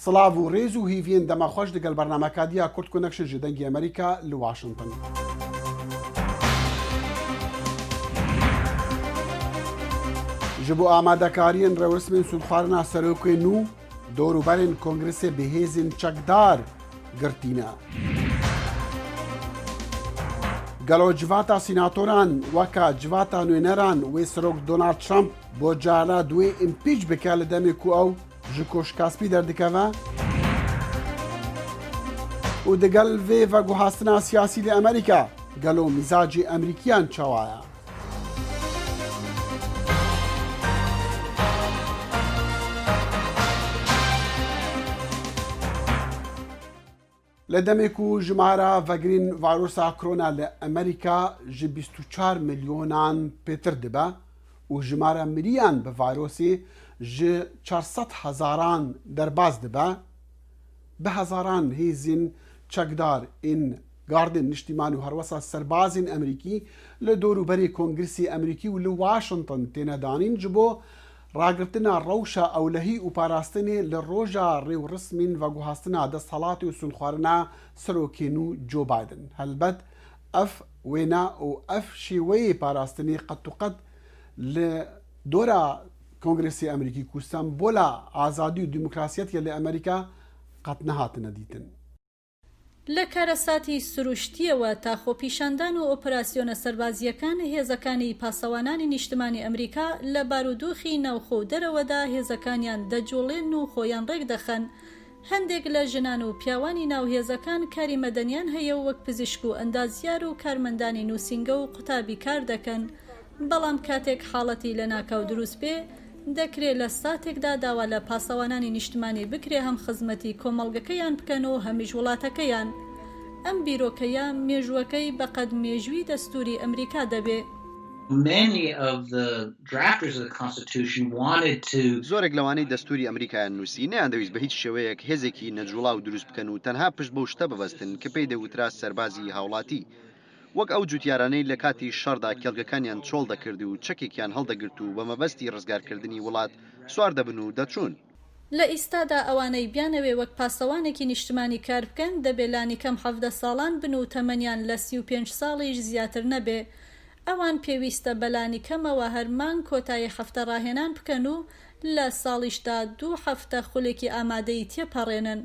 سڵاو و ڕێز و هیڤین دەماخۆش دەگەل بەرنامەکە دیا کورت کۆنەکشن ji dengê Amerîka li Washington. Ji bo amadekariyên rewirsimên sûdxwarina serokê nû dorûberên Kongresê bihêzên çekdar girtîne. Gelo civata sînatoran weka civata nûneran wê serok Donald Trump bo cara duê impeach bike li demê ku ew ji koşkaspî derdikeve û digel vê veguhastina siyasî li Amerîka gelo mizacê Emerîkiyan çawa ye. Li demê ku jimara vegirên varosa korona li Amerîka ji 24 milyonan pêtir dibe û jimara miriyan bi varosê ji 400 hezaran derbas dibe, bi hezaran hêzên çekdar ên gardên niştîman û herwesa serbazên Emerîkî li dorûberê Kongresê Emerîkî û li Washington têne danîn ji bo ragirtina rewşa ewlehî û parastinê li roja rêwrismên veguhastina desthilatê û sûnxwarina serokê nû Joe Biden. Helbet ev wêne û ev şêweyê parastinê qet û qet li dora Kongresê Emerîkî ku sembola azadî û demokrasiyetiye li Amerîka qet nehatine dîtin. لە کارەساتی سروشتیەوە تا خۆپیشاندان و ئۆپراسیۆنە سەربازیەکان هێزەکانی پاسەوانانی نیشتمانی ئەمریکا لە بارودۆخی ناوخۆ دەرەوەدا هێزەکانیان دەجوڵێن و خۆیان ڕێک دەخەن. هەندێک لە ژنان و پیاوانی ناوهێزەکان کاری مەدەنیان هەیە و وەک پزیشک و ئەندازیار و کارمەندانی نووسینگە و قوتابی کار دەکەن، بەڵام کاتێک حاڵەتی لە ناکاو دروست بێ دەکرێت لە ساتێکدا داوا لە پاسەوانانی نیشتمانی بکرێ هەم خزمەتی کۆمەڵگەکەیان بکەن و هەمیش وڵاتەکەیان. ئەم بیرۆکەیە مێژووەکەی بەقەد مێژووی دەستوری ئەمریکا دەبێ. زۆرێک لەوانەی دەستوری ئەمریکایان نووسی نەیاندەویست بە هیچ شێوەیەک هێزێکی نەجوڵا و دروست بکەن و تەنها پشت بەو شتە ببەستن کە پێی دەوترا سەربازی هاوڵاتی، وەک ئەو جوتیارانەی لە کاتی شەڕدا کێڵگەکانیان چۆڵ دەکرد و چەکێکیان هەڵدەگرت و بە مەبەستی ڕزگارکردنی وڵات سوار دەبن و دەچوون. لە ئیستادا ئەوانەی بیانەوێ وەک پاسەوانێکی نیشتمانی کار بکەن دەبێلانی کەم 17 ساڵان بن و تەمەنیان لە 35 ساڵیش زیاتر نەبێ. ئەوان پێویستە بەلانی کەمەوە هەرمان کۆتایی هەفتە ڕاهێنان بکەن و لە ساڵیشدا 2 هەفتە خولێکی ئامادەی تێپەڕێنن.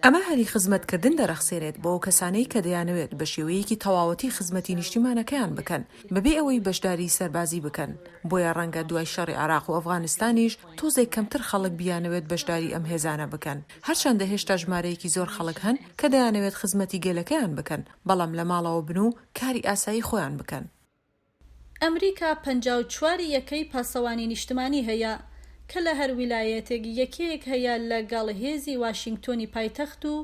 ئەمە هەری خزمەتکردن دەرەخسێرێت بۆ کەسانەی کە دەیانەوێت بە شێوەیەکی تەواوەتی خزمەتی نیشتیمانەکەیان بکەن بەبێ ئەوەی بەشداری سەربازی بکەن. بۆیە ڕەنگە دوای شەڕی عێراق و ئەفغانستانیش تۆزێک کەمتر خەڵک بیانەوێت بەشداری ئەم هێزانە بکەن، هەرچەندە هێشتا ژمارەیەکی زۆر خەڵک هەن کە دەیانەوێت خزمەتی گێلەکەیان بکەن بەڵام لە ماڵەوە بن و کاری ئاسایی خۆیان بکەن. ئەمریکا 54% پاسەوانی نیشتمانی هەیە کە لە هەر ویلایەتێک یەکەیەک هەیە لەگەڵ هێزی واشنگتۆنی پایتەخت و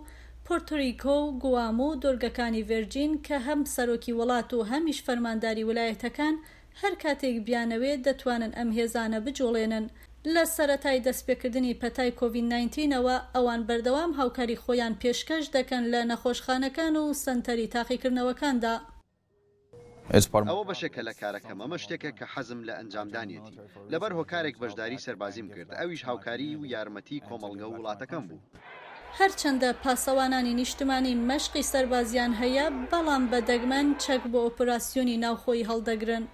پۆرتۆریکۆ و گوام و دۆرگەکانی ڤێرجین کە هەم سەرۆکی وڵات و هەمیش فەرمانداری ویلایەتەکان هەر کاتێک بیانەوێت دەتوانن ئەم هێزانە بجوڵێنن. لە سەرەتای دەستپێکردنی پەتای کۆڤید-19ەوە ئەوان بەردەوام هاوکاری خۆیان پێشکەش دەکەن لە نەخۆشخانەکان و سەنتەری تاقیکردنەوەکاندا. ئەوە بەشێکە لە کارەکەم، ئەمە شتێکە کە حەزم لە ئەنجامدانێتی لەبەر هۆکارێک بەشداری سەربازیم کرد، ئەویش هاوکاری و یارمەتی کۆمەڵگە و وڵاتەکەم بوو. هەرچەندە پاسەوانانی نیشتمانی مەشقی سەربازیان هەیە بەڵام بە دەگمەن چەک بۆ ئۆپراسیۆنی ناوخۆی هەڵدەگرن.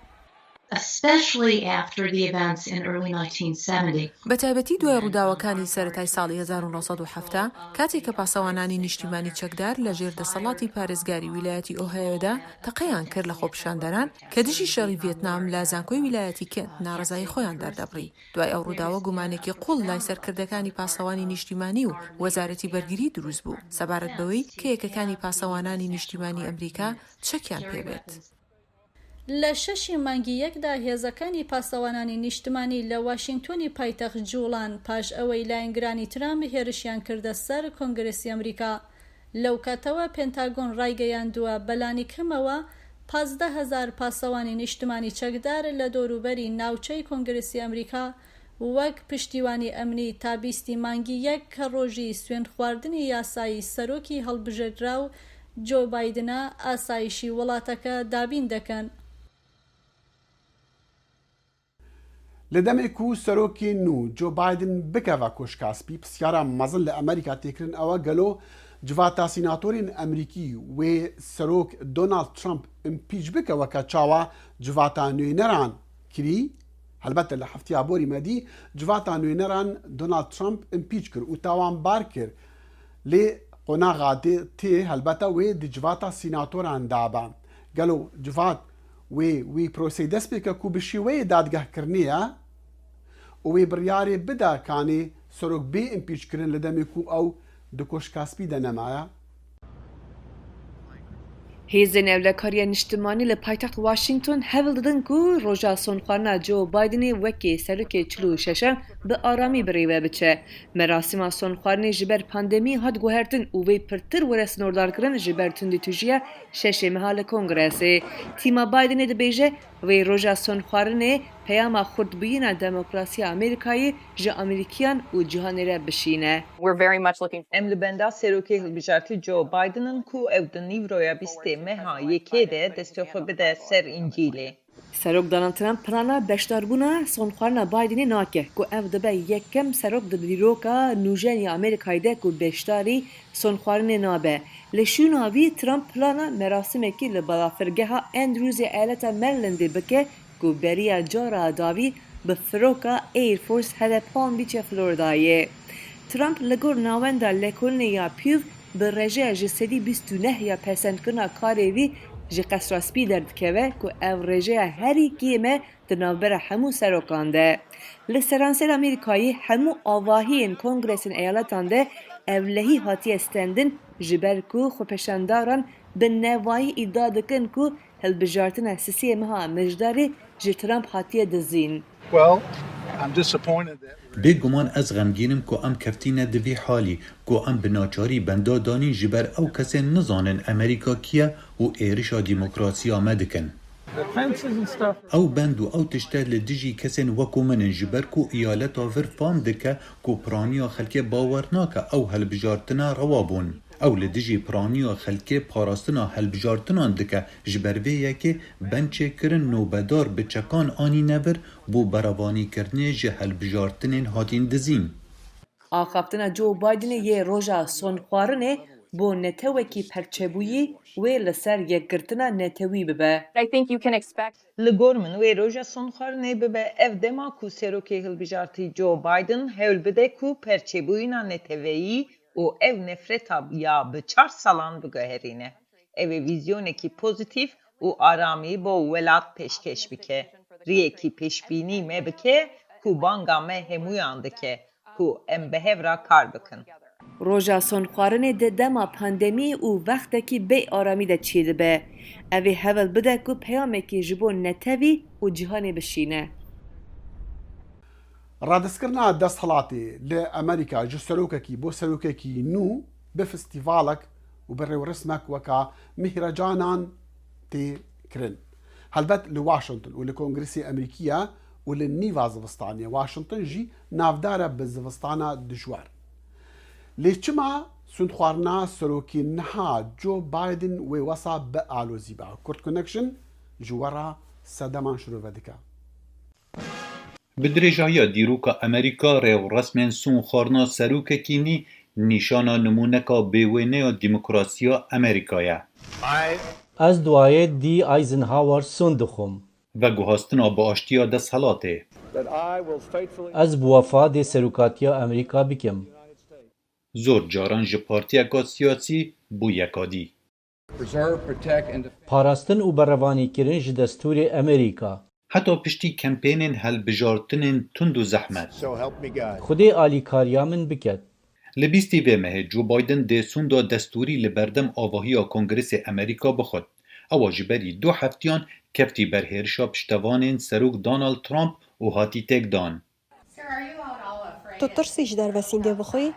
بەتایبەتی دوای ڕووداوەکانی سەرەتای ساڵی 1970 کاتێک کە پاسەوانانی نیشتیمانی چەکدار لە ژێر دەسەڵاتی پارێزگاری ویلایەتی ئۆهایۆدا تەقەیان کرد لە خۆپیشاندەران کە دژی شەڕی ڤێتنام لە زانکۆی ویلایەتی کێنت ناڕزایی خۆیان دەردەبڕی. دوای ئەو ڕووداوە گومانێکی قوڵ لای سەرکردەکانی پاسەوانی نیشتیمانی و وەزارەتی بەرگری دروست بوو سەبارەت بەوەی کە یەکەکانی پاسەوانانی نیشتیمانی ئەمریکا چەکیان پێبێت. لە 6 مانگی یەکدا هێزەکانی پاسەوانانی نیشتمانی لە واشنگتۆنی پایتەخت جوڵان پاش ئەوەی لایەنگرانی ترامپ هێرشیان کردە سەر کۆنگرێسی ئەمریکا. لەو کاتەوە پێنتاگۆن ڕایگەیاندووە بەلانی کەمەوە 15,000 پاسەوانی نیشتمانی چەکدار لە دۆروبەری ناوچەی کۆنگرێسی ئەمریکا وەک پشتیوانی ئەمنی تا 20 مانگی یەک کە ڕۆژی سوێند خواردنی یاسایی سەرۆکی هەڵبژێردرا و جۆ بایدنە ئاسایشی وڵاتەکە دابین دەکەن. لە دەمێک و سەرۆکی نو جۆ بایدن بکەوە کۆشکاسپی پرسیارە مەزن لە ئەمریکا تێکردن ئەوە گەلۆ جڤاتە سیناتۆرین ئەمریکی وێ سەرۆک دۆنالد ترامپ ئیمپیچ بکەوە کە چاوە جڤاتە نوێنەران کری هەلبەتە لە هەفتیا بۆری مەدی جڤاتە نوێنەران دۆنالد ترامپ ئیمپیچ کرد و تاوانبار کرد لێ قۆناغا تێ هەلبەتە وێ جڤاتە سیناتۆران دابان گەلۆ جڤات وی پرۆسی دەست پێکە کو بشیوەیە دادگەهکردنیە و وێ بڕیارێ بدا کانێ سەرۆک بێ ئیمپیچکردن لە دەمێک و ئەو دکۆشکاسپی دەنەمایە. هێزên Evlekariya Niştimanî li paytexta Washington hewl didin ku roja sonxwarina Joe Bidenê wekî serokê çil û şeşem bi aramî birêve biçe. Merasîma sonxwarinê ji ber pandemî hat guhertin û wê pirtir were snordarkirin ji ber tundîtujiya şeşê meha li Kongresê. Tîma Bidenê dibêje wê roja sonxwarinê peyama xurtbûyîna demokrasiya Amerîkayê ji Amerîkiyan û cîhanê re bişîne. Em li benda serokê hilbijartî Joe Biden'ın ku ew di nîvroya bîstê meha yekê de destê bide ser İncîlê. Serok Donald Trump plana beşdarbûna sonxwarina Bidenê nake ku ev dibe yekem serok di dîroka nûjenî Amerîkayê de ku beşdarî sonxwarinê nabe. Li şûnavî Trump plana merasimekî li balafirgeha Andrewsê eyaleta Marylandê bike ku beriya cara dawî bi firoka Air Force hele Palm Beachê Floridayê. Trump li gor nawenda lêkolînê ya Pew bi rejeya ji sedî bîst û neh ya pesendkirina karê wî ji qesraspî derdikeve ku ev rejeya herî kêm di navbera hemû serokan de. Li seransêr Amerîkayê hemû avahiyên Kongresên eyaletan de evlehî hatiye stendin ji ber ku xwepeşandaran bi nevayî îddia dikin ku hilbijartina sisiyê meha mijdarê ji Trump hatiye dizîn. بێگومان ez xemgînim ku em keftîne di vî halî ku em bi naçarî benda danîn ji ber ew kesên nizanin Amerîka kiye û êrişa dîmokrasiya me dikin. Ew bend û ew tişte li dijî kesên wekû min in ji ber ku îyaleta vir fam dike ku piraniya xelkê bawer nake ew helbijartina rewa bûn. Ew li dijî piraniya xelkê parastina helbijartinan dike ji ber vê yekê bençêkirin nûbedar bi çekan anîne bir bû berevanîkirinê ji helbijartinên hatîn dizîn. Axaftina Joe Bidenê yê roja sonxwarinê bo netewekî perçebûyî wê li ser yekgirtina netewî bibe. Li gor min wê roja sonxwarinê bibe ev dema ku serokê hilbijartî Joe Biden hewl bide ku perçebûyîna neteweyî û ev nefreta ya bi 4 salan biguherîne. Ev ê vîzyonekî pozitif û aramî bo welat pêşkeş bike. Riyekî pêşbînî me bike ku banga me hemûyan dike ku em bi hevra kar bikin. Roja sonxwarinê di dema pandemî û vextekî bê aramî de çê dibe. Ev ê hewl bide ku peyamekî ji bo netewî û cîhanê bişîne. ڕادستکردنا دەستهڵاتێ لە ئەمریکا ji سەرۆکێکی بۆ سەرۆکێکی نو bi فستیڤالێک و bi rêwresmek weka mihrecanan têkirin. Helbet li Washington û li Kongrêsê Emerîkiya û li nîva zivistanê Washington jî navdar e bi zivistana dijwar. Lê çima sûndxwarina serokê niha Joe Biden wê wesa bi alozî be. Kurd Connection ji wera sedeman şirove dike. Bi dirêjaya dîroka Amerîka rêwresmên sonxwarina serokekî nî nîşana nimûneka bêwêneya dîmokrasiya Amerîka ye. Ez duayê dî Eisenhower son dixwim. Veguhastina biaştiya desthilatê. Ez bi wefa dê serokatiya Amerîka bikim. Zor caran ji partiyeka siyasî bû yekadî. Parastin û berevanîkirin ji destûrê Amerîka. Heta piştî kempênên helbijartinên tund û zehmet. Xwedê alîkariya min biket. Li bîstî vê mehê Joe Biden dê sonda destûrî li berdem avahiya Kongresê Amerîka bixwet. Ewa ji berî 2 heftiyan keftî ber hêrişa piştevanên serok Donald Trump û hatî têkdan. Tu tirsî ji dervesîndê bixwî?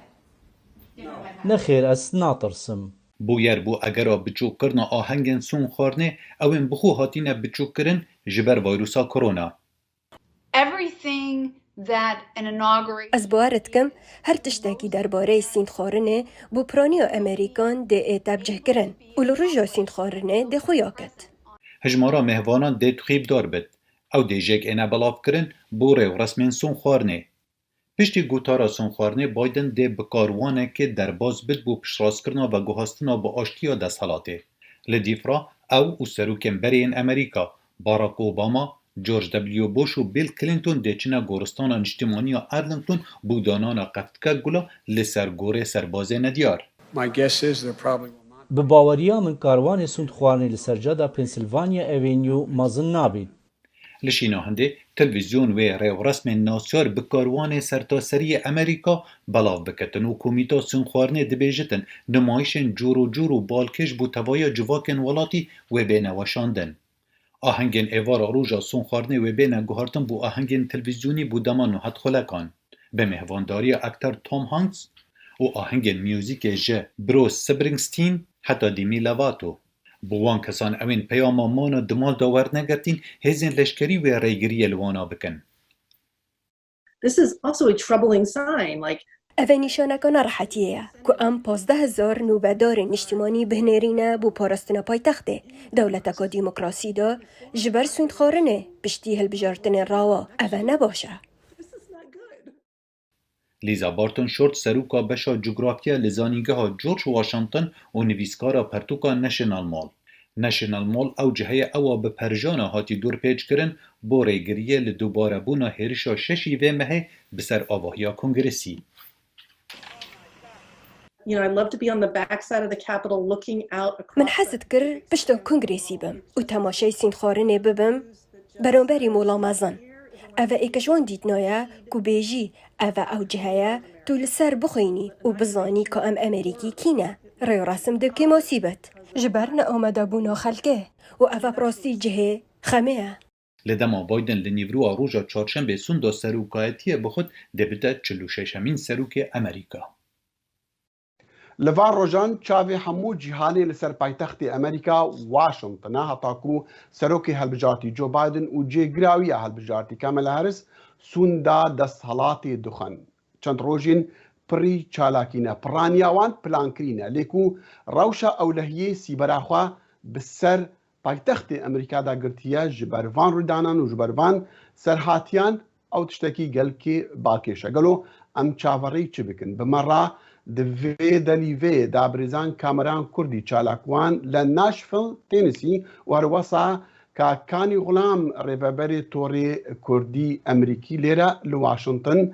Nexêr ez natirsim. Bûyer bû egera biçûkkirina ahengên sonxwarinê ew ên bixwe hatîne biçûkkirin ji ber vîrusa korona. Ez bawer dikim her tiştekî derbareyê sîndxwarinê bû piraniya Amerîkan dê ê tevcihkirin û li roja sîndxwarinê dê xuya ket. Hejmara mehvanan dê tixîbdar bit. ئەو دێژێک ئێنە بەڵاوکردن بۆ ڕێوڕەسمێن سۆن خواردنێ. پشتی گوتارا سۆن خواردنێ بایدن دێ بکاروانێکê derbas bid بۆ piştrazkirina veguhastina bi aştiya desthilatê. Li dîfra ew û serokên berê yên Amerîka Barack Obama, George W. Bush û Bill Clinton dê çine goristana niştimaniya Arlington bû danana qeftika gula li ser gorê serbazê nediyar. Bi baweriya min karwanê sûnd xwarinê li ser cada Pennsylvania Avenue mezin nabîn. Li şîna Hindê televîzyon wê rêwresmên nasyar bi karwanê sertaseriyê Amerîka belav biketin û komîta sûn xwarinê dibêjitin nimayişên corocor û balkêş bû tevaya civakên welatî wê bêne weşandin. Ahengên êvara roja sûn xwarinê wê bêne guhartin bû ahengên televîzyonî bû dema nuhetxulekan, bi mêhvandariya akter Tom Hanks û ahengên müzîkê ji Bruce Springsteen heta Demi Lovato. Bi wan kesan evên peyama mana dimal da wernegirtîn hêzên leşkerî wê rêgiriyê li wana bikin. This is also a troubling sign, like Ev nîşaneka nerahetiyê ye ku em 15,000 nûbedarên niştimanî bihênirîne bû parastina paytextê. Dewleteka dîmokrasî de ji ber sûndxwarinê piştî hilbijartinên rawa ev e ne baş e. Lisa Barton Short seroka beşa coğrafiya li zanîngeha George Washington û nivîskara pertûka National Mall. National Mall ew ciheye ewa bi perjana hatî dûrpêçkirin bo rêgiriyê li dubarebûna hêrişa şeşî vê mehê bi ser avahiya Kongresî. I love to be on the backside of the Capitol looking out across. Min hez dikir pişta kongrêsî bim û temaşeyê sûndxwarinê bibim beromberî mola mezin. Ev e êke ji wan dîtna ye ku bêjî ev e ew ciheye tu li ser bixwînî û bizanî ka em Amerîkî kîne. Rêwresim dibkê masîbet ji ber neamadebûna xelkê û ev e rastî cihê xemê ye. Li dema Biden li nîvroya roja çarşembê sûnda serokayetiyê bi xwe dibite 46 serokê Amerîka. Li van rojan çavê hemû cîhanê li ser paytextê Amerîka Washingtona heta ku serokê helbijartî Joe Biden û cêgirawiya helbijartî Kamala Harris sûnda desthilatê dixwin. Çend rojên pirî çalakîne piraniya wan plankirîne lê ku rewşa ewlehiyê sîbera xwe bi ser paytextê Amerîka da girtiye ji ber van rûdanan û ji ber van serhatiyan ew tiştekî gelkî balkêş e. Gelo em çaverî çi bikin? Bi me re di vê delî vê dabirêzan kameran Kurdî çalak wan li Nashville, Tennessee û herwesa Kanî Xulam rêveberê torê Kurdî Emerîkî lêre li Washington.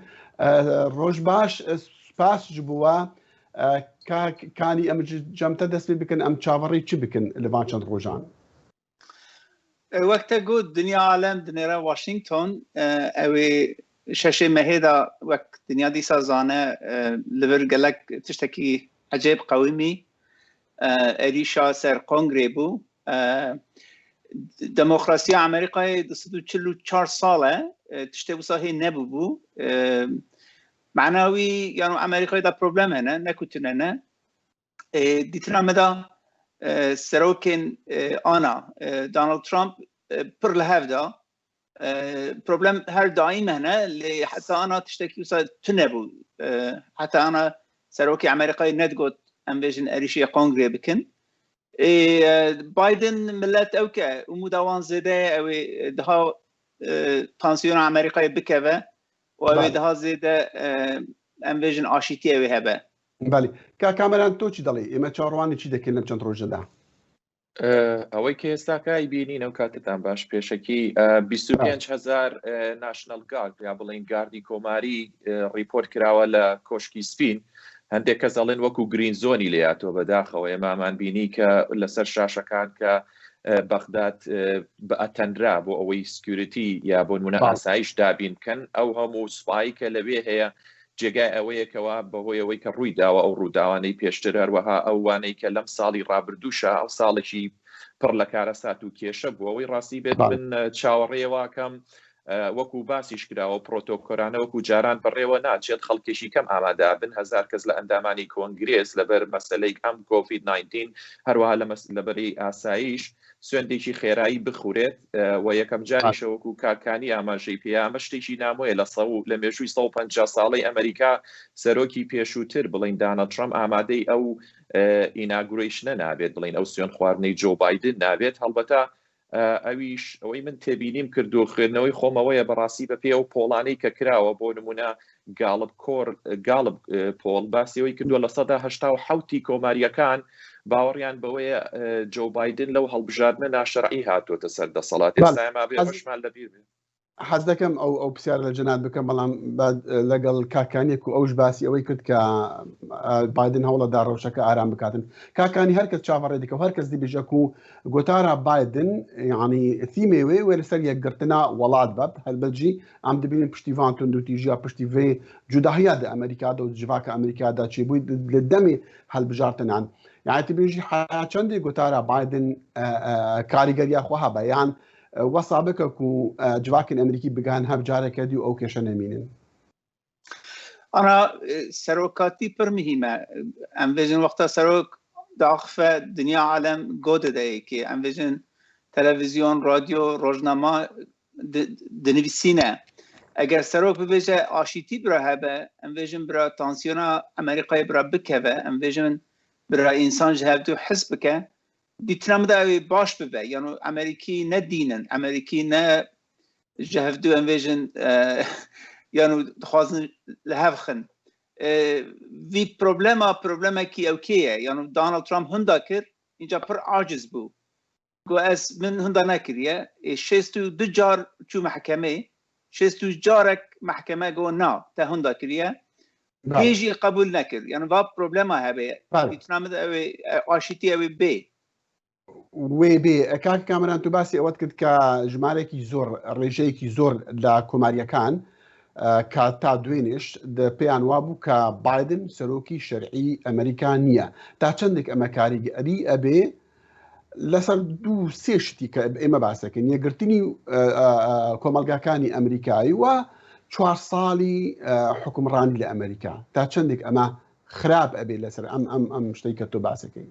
Roj baş, spas ji bo we. Kanî em cem te dest pê bikin em çaverî çi bikin li van çend rojan? Wek te got dinya alem di nêra Washington ew ê şeşê mehê da wek dinya dîsa zane li vir gelek tiştekî ecêb qewîmî êrîşa ser kongrê bû. Demokrasiya Amerîkayê di 144 sal e tiştê wisa hê nebûbû. Mena wî yani Amerîkayê da problem hene nekutine ne. Dîtina me da serokên ana Donald Trump pir li hev da. Problem her daîm hene lê heta ana tiştekî wisa tunebû. Heta ana serokê Amerîkayê nedgot em bêjin êrîşiya kongrê bikin. Biden millet ewke umûda wan zêde ew ê daha tansiyona Amerîkayê bikeve û ew ê daha zêde em bêjin aşîtiyê wê hebe. Belî. Ka kameran to çi delê? Ême çarewanê çi dikin lem çend roja de? ئەوەی کە ئێستاکای بینین ئەو کاتتان باش پێشەکی 25,000 ناشنل گارد یا بڵین گاردی کۆماری ریپۆرت کراوە لە کۆشکی سپین هەندێک کەس دەڵێن وەکو گرین زۆنی لێهاتۆ بەداخەوە ئێمامان بینی کە لەسەر شاشەکان کە بەغداد ئەتەندرا بۆ ئەوەی سکیوریتی یا بۆ نمونە ئاسایش دابین بکەن ئەو هەموو سوپایی کە لەوێ هەیە جێگای ئەوەیەکەوە بەهۆی ئەوەی کە ڕووی داوە ئەو ڕووداوانەی پێشتر هەروەها ئەوانەی کە لەم ساڵی ڕابردووشە ئەو ساڵێکی پڕ لە کارەسات و کێشە بوو ئەوەی ڕاستی بێت بن چاوەڕێوەکەم وەکو باسیش کراوە پرۆتۆکۆرانە وەکو جاران بەڕێوە ناچێت خەڵکێکی کەم ئامادە بن 1000 کەس لە ئەندامانی کۆنگرێس لەبەر مەسەلەی ئەم کۆڤید-19 هەروەها لەبەری ئاسایش سوێندێکی خێرایی بخورێت و یەکەم جاریشە وەکو کارکانی ئاماژەی پێ ئەمە شتێکی نامۆیە لە مێژووی 150 ساڵەی ئەمریکا سەرۆکی پێشووتر بڵین دانەڵد ترامپ ئامادەی ئەو ئیناگوریشنە نابێت بڵین ئەو سوێن خواردنەی جۆ بایدن نابێت هەڵبەتە ئەویش ئەوەی من تێبینیم کردو خوێندنەوەی خۆمەوەیە بەڕاستی بە پێ و پۆڵانەی کە کراوە بۆ نمونە گاڵب پۆڵ باسیەوەی کردووە لە 1970 کۆماریەکان باوەڕیان بەوەیە جۆ بایدن لەو هەڵبژاردنە ناشەرعی هاتوۆتە سەر دەسەڵات ئێستا ما بێ ڕەشمان لەبیر بێ حەز دەکەم ئەو پرسیار لە جەناب بکەم بەڵام لەگەڵ کاکانێک و ئەوش باسی ئەوەی کرد کە بایدن هەوڵەدا ڕەوشەکە ئارام بکاتن کاکانی هەرکەس چاوەڕێ دەکە و هەرکەس دیبێژەک و گۆتارە بایدن یعنی تیمێوێ وێ لەسەر یەکگرتنا وڵات بە هەلبەلجی ئەم دەبینین پشتیوان تونند و تیژیا پشتی vê جوداهیا دە ئەمریکادا و جڤاکە ئەمریکادا چێبووی لە دەمێ هەلبژارتنان یعنی تبێژی چەندێک گۆتارە بایدن کاریگەریە خۆ هەبە یان وەسا بکە و جواکن ئەمریکی بگان هەف جارێکەدی و ئەو کێشە نەمینن ئەنا سەرۆکاتی پڕ مهمە ئەمڤێژن وەختە سەرۆک داخفە دنیا عالم گۆ دەدەیەکێ ئەمڤێژن تەلەڤیزیۆن رادیۆ ڕۆژنامە دنویسینە ئەگەر سەرۆک ببێژە ئاشیتی برا هەبە ئەمڤێژن برا تانسیۆنا ئەمریقای برا بکەوە ئەمڤێژن برا ئینسان ji hevdû hez bike dîtina da ew baş bibe yani Amerîkî ne dînin Amerîkî ne ji hevdû em vêjin yani dixwazin li hev xin vî problemekî ew kê ye yani Donald Trump hinda kir înca pir aciz bû got ez min hinda nekiriye şêst û du car çû mehkemê şêst û carek mehkeme got na te hinda kiriye هێژی قبول نەکرد یان va problema hebe dîtinamê ew aşîtî ew bê wê bê kak kameran tu basî ewet kir ka ژمارێکی زۆر ڕێژەیەکی زۆر لە کۆماریەکان کا تا دوێنێش پێیان وابوو کە بایدن سەرۆکی شەرعی ئەمریکا نییە تا چەندێک ئەمە کاریگەری ئەبێ لەسەر دوو سێ شتی کە ئێمە باسەکەن یەکگرتنی کۆمەلگاکانی ئەمریکایی و 4 ساڵی حکومڕانی لە ئەمریکا تا چەندێک ئەمە خراپ ئەبێ لەسەر ئەم شتەی کە تۆ باسەکەی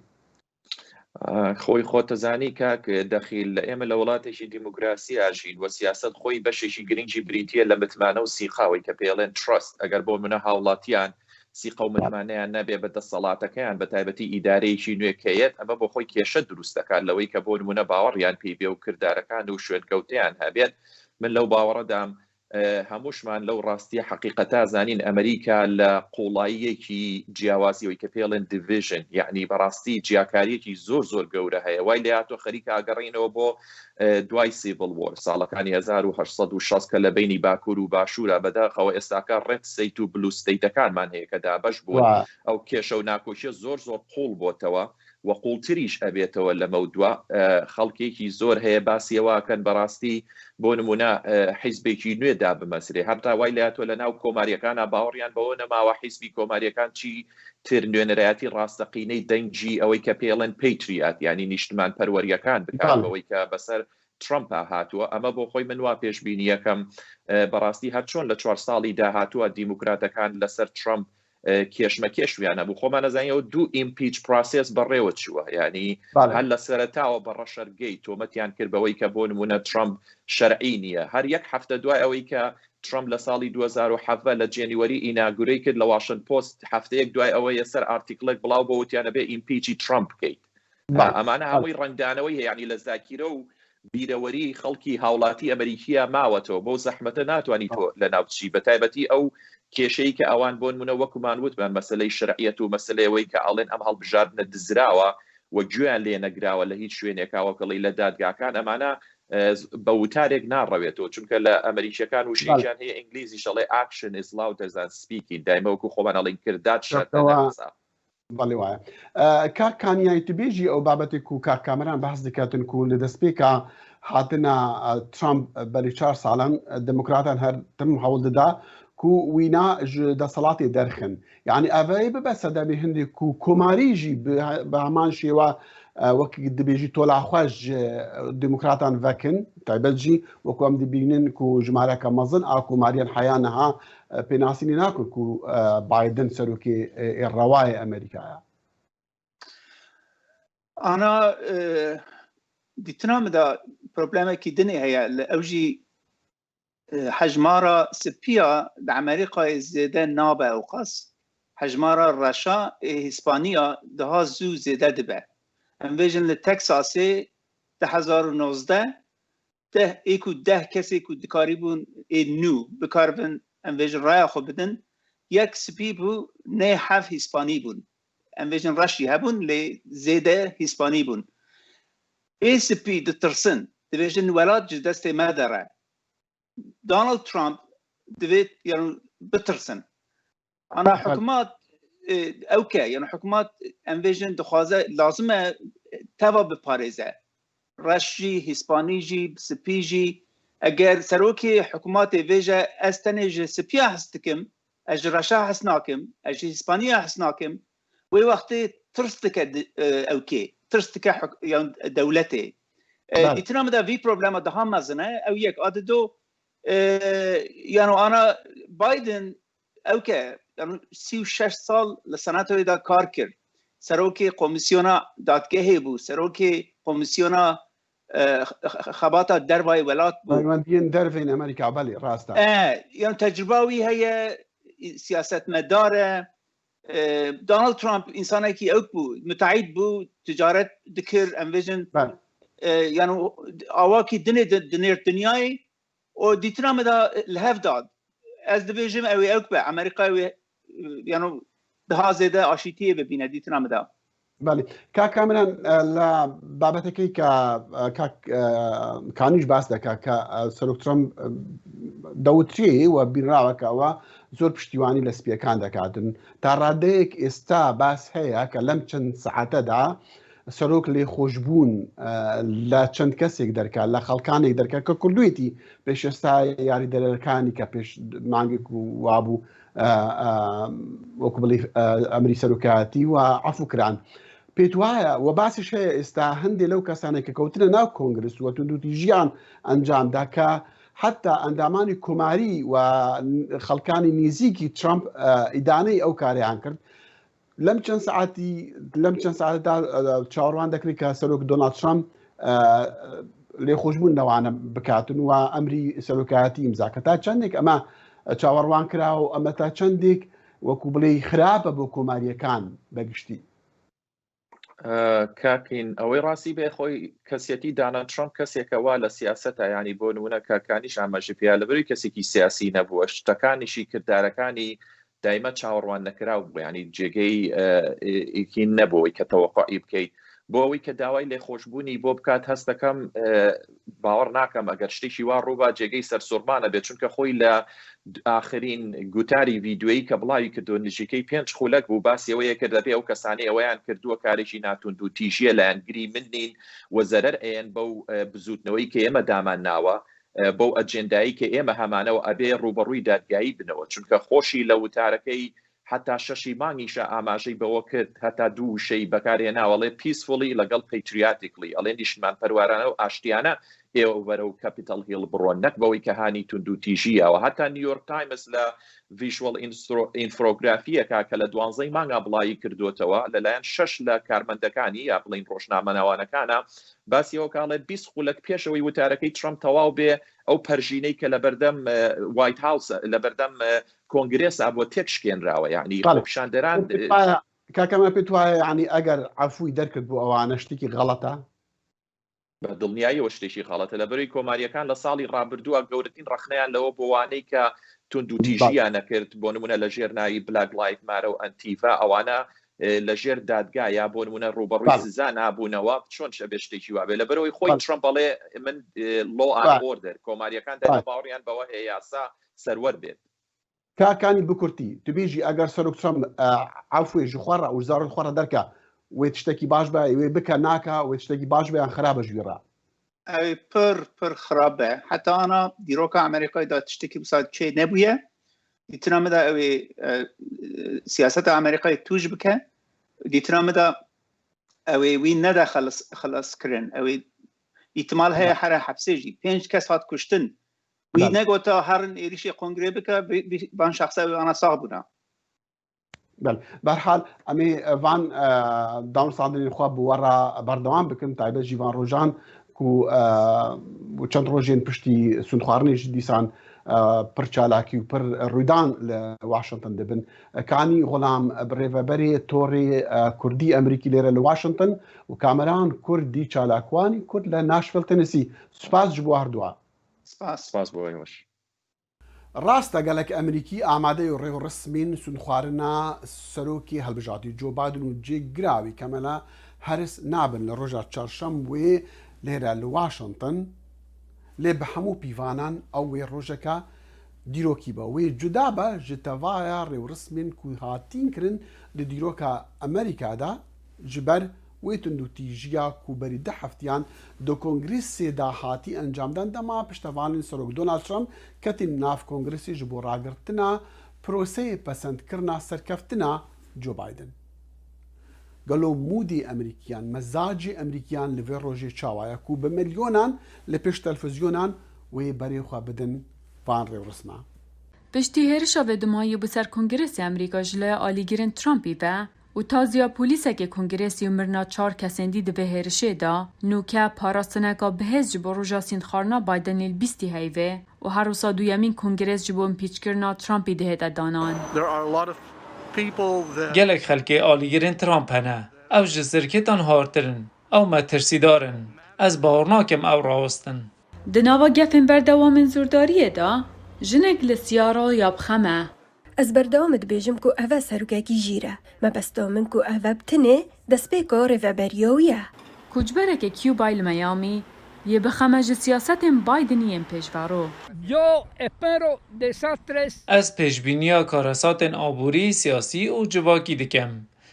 خۆی خۆتەزانی کاک دەخیل لە ئێمە لە وڵاتێکی دیموکراسی ئاژین وە سیاست خۆی بەشێکی گرنگی بریتیە لە متمانە و سیخاوی کە پێڵێن ترست ئەگەر بۆ منە هاوڵاتیان سیقە و متمانەیان نەبێ بە دەسەڵاتەکەیان بە تایبەتی ئیدارەیەکی نوێکەیەت ئەمە بۆ خۆی کێشە دروست دەکات لەوەی کە بۆ نمونە باوەڕیان پێی بێ و کردارەکان و شوێنکەوتیان هەبێت من لەو باوەڕەدام هەمووشمان لەو ڕاستیە حقیقەتا زانین ئەمریکا لە قوڵاییەکی جیاوازیەوەی کە پێڵێن دیڤژن یعنی بەڕاستی جیاکاریەکی زۆر زۆر گەورە هەیە وای لە هاتۆ خەریکە ئاگەڕینەوە بۆ دوای سیڤڵ وۆر ساڵەکانی 1860 کە لە بینی باکوور و باشوورە بەداخەوە ئێستاکە ڕێد سەیت و بلو ستەیتەکانمان هەیە کە دابەش بوون ئەو کێشە و ناکۆشیە زۆر زۆر قوڵ بۆتەوە وە قوڵتریش ئەبێتەوە لەمە دووە خەڵکێکی زۆر هەیە باسیەوەکەن بەڕاستی بۆ نمونە حیزبێکی نوێدا بمەسرێ هەرتا وای لاتۆ لە ناو کۆماریەکانە باوەڕیان بەوە نەماوە حیزبی کۆماریەکان چی تر نوێنەرایەتی ڕاستەقینەی دەنگی ئەوەی کە پێڵێن پیتریات ینی نیشتمان پەروەریەکان بکارەوەی کە بەسەر ترامپ هاتووە ئەمە بۆ خۆی من وا پێشبینیەکەم بەڕاستی هەر چۆن لە 4 ساڵی داهاتووە دیموکراتەکان لەسەر ترامپ کێشمەکێشویانە بوو خۆمان نەزانیەوە دوو ئیمپیچ پراسێس بەڕێوە چووە ینی هەر لە سەرەتاوە بە ڕەشەرگەی تۆمەتیان کرد بەوەی کە بۆ نمونە ترامپ شەرعی نییە هەر یەک هەفتە دوای ئەوەی کە ترامپ لە ساڵی 2007 لە جێنیوەری ئیناگورەی کرد لە واشنگتن پۆست هەفتەیەک دوای ئەوەی یەسەر ئارتیکلێک بڵاو بۆ وتیانە بێ ئیمپیچی ترامپ بکەیت ئەمانە هەمووی ڕنگدانەوەی هەیە ینی لە زاکیرە و بیرەوەری خەڵکی هاوڵاتی ئەمریکیە ماوەتەوە بۆ زەحمەتە ناتوانانی تۆ لە ناوچی بە تایبەتی ئەو کێشەی کە ئەوان بۆن منە وەکومان وتمان مەسلەی شرعیەت و مەسلەیەوەی کە ئاڵێن ئەم هەڵبژاردنە دزراوە و گوێیان لێ نەگراوە لە هیچ شوێنێکاوەکەڵی لە دادگاکان ئەمانە بە وتارێک ناڕەوێتەوە چونکە لە ئەمریکیەکان و شێجان هەیە ئینگلیزی شەڵێ action is louder than speaking دایمە وەکو خۆمان ئەڵێن کردات شەرتەوە بەڵێ وایە کاک کانیایی تبێژی ئەو بابەتێک و کاک کامەران بەحس دەکاتن و لە دەستپێکە هاتنە ترامپ بەری 4 ساڵان دموکراتان هەرتم هەوڵ دەدا کو وینا دەسەڵاتی دەرخن یعنی ئەڤەیە ببە سەدەمی هەندێک و کۆماریژی بە هەمان شێوە وەک دەبێژی تۆلاخواش دموکراتان ڤەکن تایبەتجی وەکو ئەم دەبینن و ژمارەکە مەزن ئا کۆماریان حیانەها پێناسینی ناکرد و بایدن سەرۆکی ڕەوایە ئەمریکایە ئانا دیتنامەدا پرۆبلەمێکی دنێ هەیە لە ئەوژی حجمارە سپیا لە ئەمریکای زێدە نابە ئەوقەس حجمارە ڕەشا هیسپانیا دەها زوو زێدە دەبە ئەم بێژن لە تەکساسێ 2019 ده کسی که دکاری بون نو بکاربن انویژن رای خود بدن یک سپی بو نه 7 هیسپانی بون انویژن رشی هبون لی زیده هیسپانی بون ای سپی دترسن دیویژن ولاد جدست مادره دونالد ترامپ دوید يعني بترسن انا حكومات اوكي يعني حكومات انفيجن دخوازه لازمه تبا بباريزه رشي هسبانيجي سبيجي اگر سروكي حكومات فيجا استنج سبيا حستكم اج رشا حسناكم اج هسبانيا حسناكم وي وقت ترستك اوكي ترستك يعني دولتي ديتنا مدا في بروبلم ده هم مزنه او يك اددو يعني انا بايدن اوكي يعني 36 سال لسناتوي دا کار کرد سروکی کمیسیونا دادگاهی بود سروکی کمیسیونا خباتا دربای ولات بود مندین درفین امریکا بله راستا يعني تجربوی هي سیاست مدار دونالد ترامپ انسانی که اوک بود متعهد بود تجارت دکر انویژن يعني اواکی دنیای و دیتنا مدا الهف داد از دبیجم اوی اوک به امریکا يعني ده زياده اشيتيه ببينا ديتنا مدا بله كاملا لا بابتكي كانيش باس دكا سروك ترامب دوتري وبينراوك او زور پشتیوانی لسپیکان دکاتن تراديك استا باس هيا كلم چند ساعته دا سروك لي خوشبون لا چند کسيك دركا لا خلقانيك دركا ككلويتي بيش استا ياري دركاني كبيش مانجك وابو وكبلي امري سروكاتي وعفو كران بيتوايا وباسش هي استا هندي لو كسانه كوتنا ناو كونغرس وتدوتيجيان انجام داكا حتى انداماني كوماري وخلقاني نيزيكي ترامب اداني او كاري عنكرد لم چند ساعتي تشاوروان دكري كسلوك دونالد ترامب لي خوشبون نوعا بكاتن وامري سلوكاتي مزاكتا چندك اما چاوەڕوان کراوە ئەمە تا چەندێک وەکو بڵێ خراپە بۆ کۆماریەکان بەگشتی کاکین ئەوەی ڕاستی بێ خۆی کەسێتی دانالد ترامپ کەسێکەوە لە سیاسەتە ینی بۆ نمونە کاکانیش ئاماژە پێیا لەبەری کەسێکی سیاسی نەبووە شتەکانیشی کردارەکانی دایمە چاوەڕوان نەکراو بوو ینی جێگەی ئیکی نەبووی کە تەوەقعی بکەیت بۆ ئەوەی کە داوای لێخۆشببوونی بۆ بکات هەست دەکەم باوەڕ ناکەم ئەگەر شتێکی وا ڕووبا جێگەی سەرسوورمانە بێت چونکە خۆی لە ئاخرین گوتاری ڤیددیۆیی کە بڵاوی کردو نزیکەی 5 خولەک بوو باسی ئەوەیە کرد دەبێ ئەو کەسانی ئەوەیان کردووە کارێکی ناتوند و تیژیە لایەنگری من نین وەزەرەر ئەیەن بەو بزوتنەوەی کە ئێمە دامان ناوە بەو ئەجێندایی کە ئێمە هەمانەوە ئەبێ ڕوبەڕووی دادگایی بنەوە چونکە خۆشی لە وتارەکەی حتا 6 مانگیشە ئاماژەی بەوە کرد هەتا 2 شەی بەکارهێناوەڵێ پیسفۆلی لەگەڵ پیتریاتیکلی ئەڵێ نیشتمان پەروارانە و ئاشتیانە ئێوە بەرە و کەپیتەڵ هیڵ بڕۆن نەک بەوەی کە هانی تونند و تیژیەوە هەتا نیویۆرک تایمز لە ڤیژوەڵ ئینفرۆگرافیەکە کە لە 12 مانگا بڵایی کردوتەوە لەلایەن 6 لە کارمەندەکانی یا بڵین ڕۆژنامەناوانەکانە باسیەوە کاڵێ 20 خولەک پێشەوەی وتارەکەی ترامپ تەواو بێ ئەو پەرژینەی کە لە بەردەم وایت هاوس لە بەردەم کۆنگرێسا بۆ تێکشکێنراوە یعنی خۆپیشاندەران کاکەمە پێت وایە ینی ئەگەر عەفووی دەرکرد بۆ ئەوانە شتێکی غەڵەتە بە دڵنیاییەوە شتێکی خەڵەتە لەبەری کۆماریەکان لە ساڵی ڕابردووە گەورەترین ڕەخنەیان لەوە بۆ وانەی کە تونند و تیژیان نەکرد بۆ نمونە لە ژێرناوی بلاک لایف مارە و ئەنتیڤا ئەوانە لە ژێر دادگایە بۆ نمونە ڕوبەڕووی سزا نابوونەوە چۆن شەبێ شتێکی وابێ لەبەرەوەی خۆی ترامپ بەڵێ من لۆ ئەند ئۆردەر کۆماریەکان باوەڕیان بەوە هەیە یاسا سەروەر بێت کاکانی بکورتی توبێژی ئەگەر سەرۆک ترامپ عەفوێژی خوارە و زارۆ خوارە دەرکە وێت شتێکی باش بە وێ بکە ناکە وێت شتێکی باش بە یان خراپە ژوێڕە ئەوێ پر خراپە حتا ئەنا دیرۆکە ئەمریکایدا تشتێکی بسات چێ نەبووە دیتنا مەدا ئەوێ سیاسەتە ئەمریکای توش بکە دیتنا مەدا ئەوێ وی نەدا خەلەسکردن ئەوێ ئیحتیمال هەیە هەرە حەبسێژی 5 کەس هات کوشتن وی نەگۆتە هەرن عێریشی قۆنگرێ بکە بان شخصا ئەنا ساغ بوونا بەرحال ئەمێ ڤان داونساندنی خوا بوەڕە بەردەوام بکەن تایبەت ڤان ڕۆژان و چەند ڕۆژێن پشتی سوند خواردنێکی دیسان پرچالاکی و پر ڕوودان لە واشنگتن دەبن کانی غڵام ڕێڤەبەری تۆڕی کوردی ئەمریکی لێرە لە واشنگتن و کامەران کوردی چالاکوانی کورد لە ناشڤیل تەنسی سوپاس ji بۆ هەردووە سپاس بۆ وەش ڕاستە گەلێک ئەمریکی ئامادەی و ڕێوڕسمین سونخواردنە سەرۆکی هەڵبژاردی جۆ بایدن و جێگراوی کەمەلە هەرس نابن لە ڕۆژە چارشەموێ لێرە لە واشنگتن لێ بە هەموو پیڤانان ئەو وێ ڕۆژەکە دیرۆکی بە وێ جودا بە ji tevaya rêwrismên ku hatin kirin li dîroka Amerîkada ji ber wê tundûtîjiya ku berî 10 heftiyan di Kongrêsê da hatî encamdan dema piştevanên Serok Donald Trump ketîn nav Kongrêsê ji bo ragirtina proseyê pesendkirina serkeftina Joe Biden. Gelo mûdê Emerîkiyan mezacê Emerîkiyan li vê rojê çawaye ku bi milyonan li pêş televizyonan wê berê xwe bidin van rêwrisma. Piştî hêrişa vêdimahiyê bi ser Kongrêsê Amerîka ji laya alîgirên Trumpî ve û taziya polîsekê Kongrêsê û mirina 4 kesên dî di vê hêrişê da nûke parastineka bihêz ji bo roja sîndxwarina Bidenê li bîstî heyvê û her wisa duyemîn Kongrês ji bo impîçkirina Trumpî dihête danan. Gelek xelkê alîgirên Trump hene. Ew ji zirketan hartirin. Ew me tirsîdarin. Ez bawer nakim ew rawestin. Di nava gefên berdewamên zûrdariyê da jinek li siyara ya bixeme. Ez berdewam dibêjim ku ev e serokekî jîr e. Me besta min ku ev e bitinê destpêka rêveberiya wî ye. Koçberekê Cuba li Miami yê bixeme ji siyasetên Bidenî yên pêşvaro. Ez pêşbîniya karasatên aborî, siyasî û civakî dikim.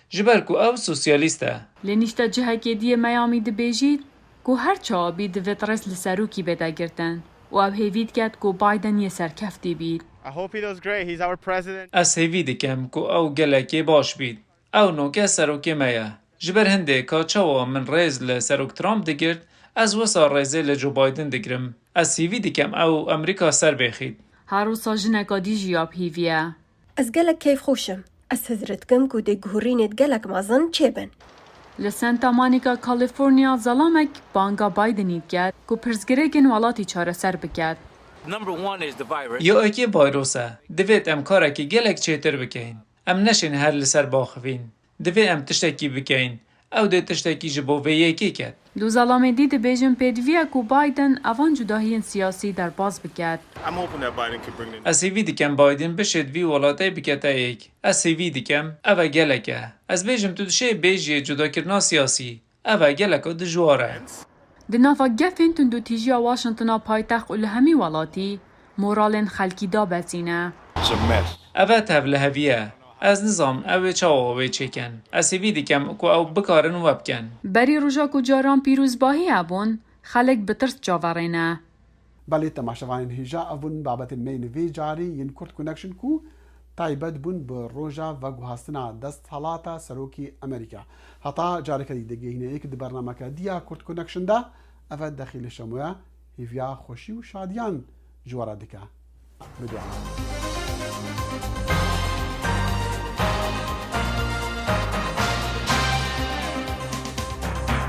Ji ber ku ew sosyalîst e. Lê nîşta cihekê diyê Miami dibêjît ku her çavabî divê tirez li serokî vedegirtin û ew hêvî diket ku Biden yê serkeftî bît. Ez hêvî dikim ku ew gelekê baş bît. Ew noke serokê me ye. Ji ber hindê ka çawa min rêz li Serok Trump digirt, ez wisa rêzê li Joe Biden digirim. Ez hêvî dikim ew Amerîka ser bêxît. Her wisa jineka dî jî ya hîvî ye. Ez gelek keyfxweşim. Ez hezr dikim ku dê guhurînê gelek mezin çêbin. Li Santa Monica, Kaliforniya zalamek banga Bidenî diket ku pirsgirêkên welatî çareser biket. Yekê vayros e. Divêt em karekî gelek çêtir bikin. Em neşin her li ser baxivîn. Divê em tiştekî bikin. Ew dê tiştekî ji bo vê yekê ket. Li zalamê dî dibêjin pêdiviya ku Biden evan cudahiyên siyasî derbas biket. Ez hêvî dikim Biden bişêt vî welatê bikete yek. Ez hêvî dikim ev e gelek e. Ez bêjim tu dişê bêjiyê cudakirina siyasî. Ev e geleka dijwar e. Di nava gefên tundûtîjiya Washingtona paytext û li hemî welatî moralên xelkî dabezîne. Ev e tevlihevî ye. Ez nizam ew ê çawa wê çêkin. Ez hêvî dikim ku ew bikarin we bikin. Berî roja ku caran pîrozbahî hebûn, xelek bi tirs caverêne. Belê temaşevanên hêja evûn babetên me nivê carî yên Kurd Connection ku taybet bûn bi roja veguhastina desthelata Serokê Amerîka. Heta careke dî digihîneyek di bernameka diya Kurd Connection da ev e dexîlê şemoya hêviya xweşî û şadiyan ji we re dike. Bidwe.